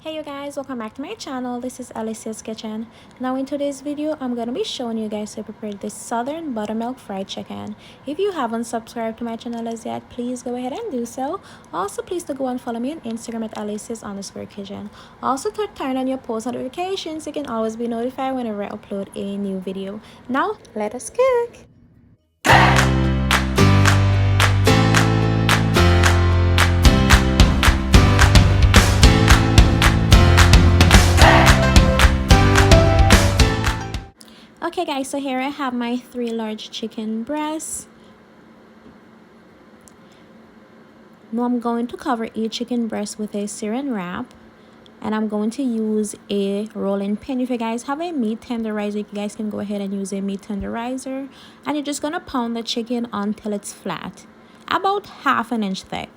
Hey you guys, welcome back to my channel. This is Alicia's Kitchen. Now in today's video, I'm going to be showing you guys how to prepare this southern buttermilk fried chicken. If you haven't subscribed to my channel as yet, please go ahead and do so. Also, please to go and follow me on Instagram at Alicia's_kitchen. Also, to turn on your post notifications so you can always be notified whenever I upload a new video. Now, let us cook! Okay guys, so here I have my 3 large chicken breasts. Now I'm going to cover each chicken breast with a saran wrap, and I'm going to use a rolling pin. If you guys have a meat tenderizer, you guys can go ahead and use a meat tenderizer, and you're just gonna pound the chicken until it's flat, about ½ inch thick.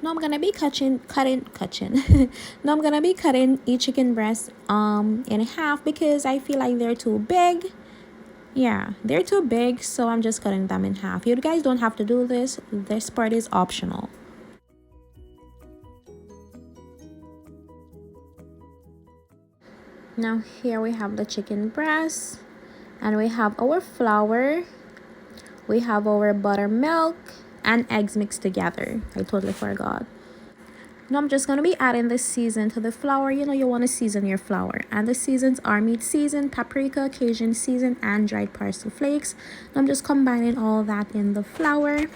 Now I'm gonna be cutting. Now I'm gonna be cutting each chicken breast in half because I feel like they're too big. Yeah, they're too big, so I'm just cutting them in half. You guys don't have to do this. This part is optional. Now here we have the chicken breast, and we have our flour, we have our buttermilk and eggs mixed together. I totally forgot. Now I'm just going to be adding the season to the flour. You know, you want to season your flour, and the seasons are meat season, paprika, Cajun season, and dried parsley flakes. Now I'm just combining all that in the flour.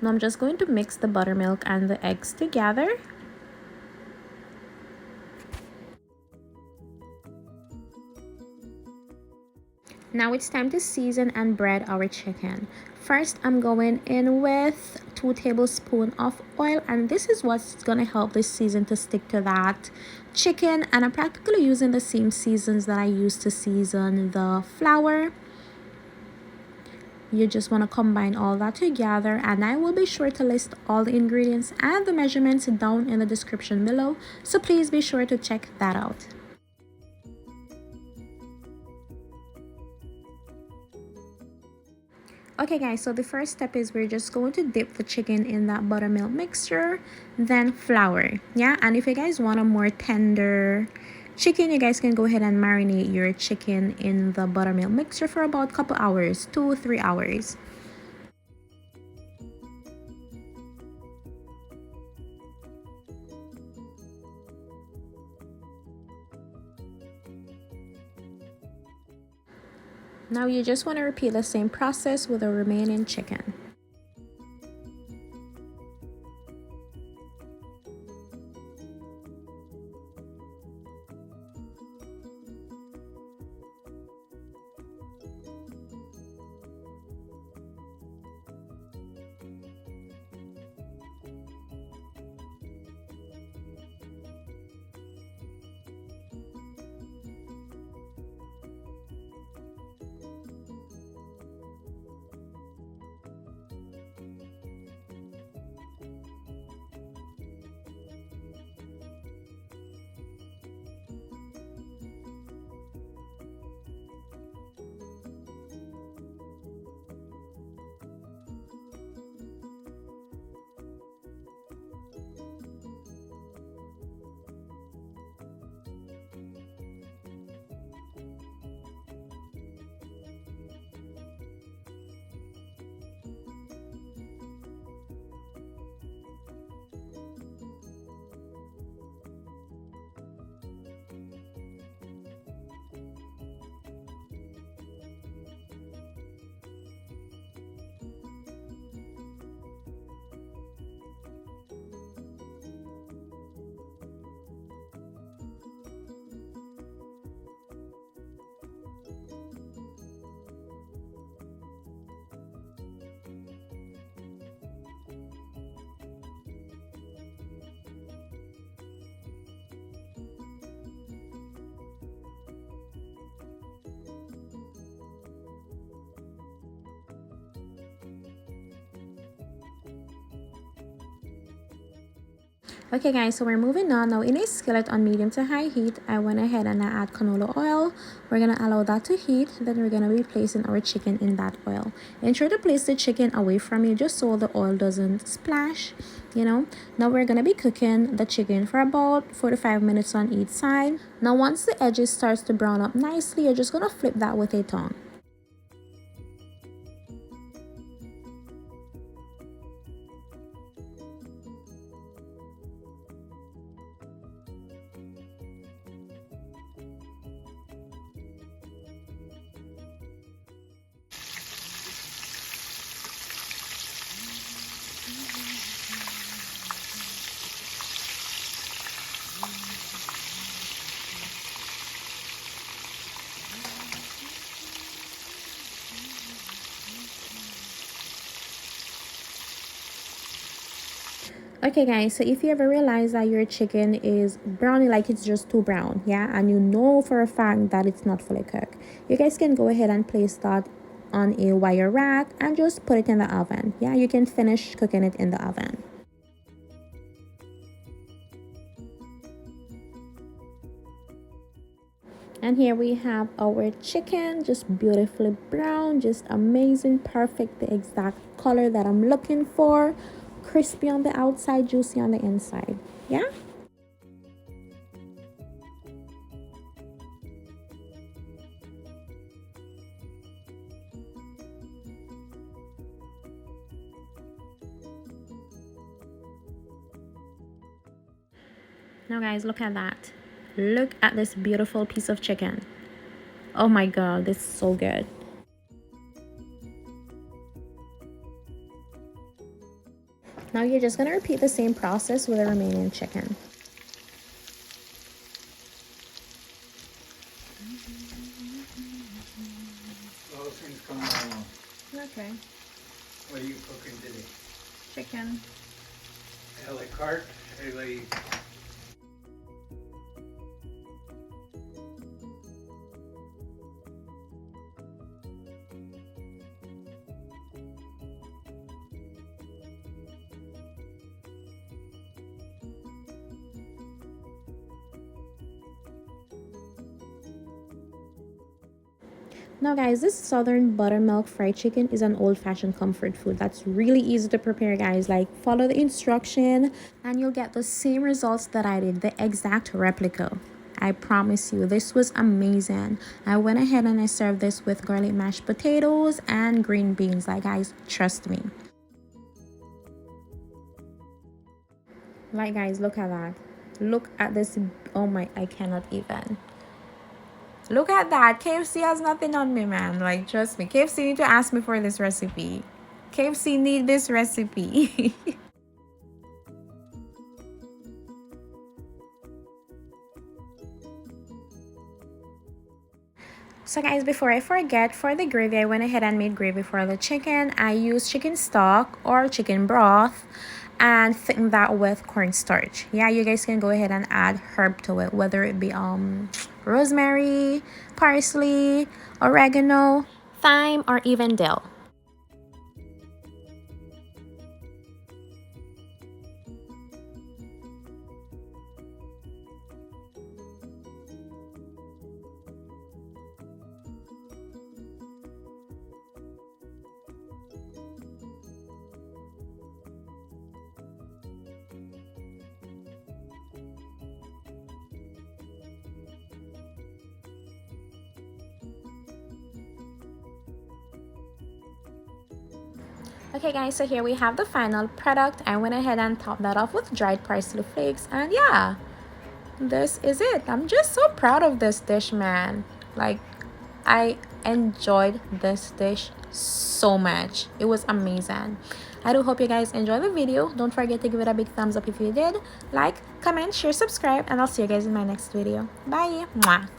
Now I'm just going to mix the buttermilk and the eggs together. Now it's time to season and bread our chicken. First, I'm going in with 2 tablespoons of oil, and this is what's gonna help this season to stick to that chicken. And I'm practically using the same seasons that I used to season the flour. You just want to combine all that together, and I will be sure to list all the ingredients and the measurements down in the description below, so please be sure to check that out. Okay guys, so the first step is we're just going to dip the chicken in that buttermilk mixture, then flour. Yeah, and if you guys want a more tender chicken, you guys can go ahead and marinate your chicken in the buttermilk mixture for about a couple hours, 2-3 hours. Now you just want to repeat the same process with the remaining chicken. Okay guys, so we're moving on. Now in a skillet on medium to high heat, I went ahead and I add canola oil. We're going to allow that to heat. Then we're going to be placing our chicken in that oil. Ensure to place the chicken away from you just so the oil doesn't splash, you know. Now we're going to be cooking the chicken for about 45 minutes on each side. Now once the edges starts to brown up nicely, you're just going to flip that with a tongue. Okay guys, so if you ever realize that your chicken is browny, like it's just too brown, yeah, and you know for a fact that it's not fully cooked, you guys can go ahead and place that on a wire rack and just put it in the oven. Yeah, you can finish cooking it in the oven. And here we have our chicken, just beautifully brown, just amazing, perfect, the exact color that I'm looking for. Crispy on the outside, juicy on the inside. Yeah. Now guys, look at that. Look at this beautiful piece of chicken. Oh my god, this is so good. Now you're just going to repeat the same process with the remaining chicken. All things come along. Okay. What are you cooking today? Chicken. A la carte? Now guys, this southern buttermilk fried chicken is an old-fashioned comfort food that's really easy to prepare guys. Like, follow the instruction and you'll get the same results that I did, the exact replica. I promise you, this was amazing. I went ahead and I served this with garlic mashed potatoes and green beans. Like guys, trust me. Like guys, look at that. Look at this. Oh my, I cannot even. Look at that. KFC has nothing on me, man. Like, trust me. KFC need to ask me for this recipe. KFC need this recipe. So guys, before I forget, for the gravy, I went ahead and made gravy for the chicken. I used chicken stock or chicken broth and thicken that with cornstarch. Yeah, you guys can go ahead and add herb to it, whether it be rosemary, parsley, oregano, thyme, or even dill. Okay guys, so here we have the final product. I went ahead and topped that off with dried parsley flakes, and yeah, this is it. I'm just so proud of this dish, man. Like, I enjoyed this dish so much. It was amazing. I do hope you guys enjoyed the video. Don't forget to give it a big thumbs up if you did. Like, comment, share, subscribe, and I'll see you guys in my next video. Bye. Mwah.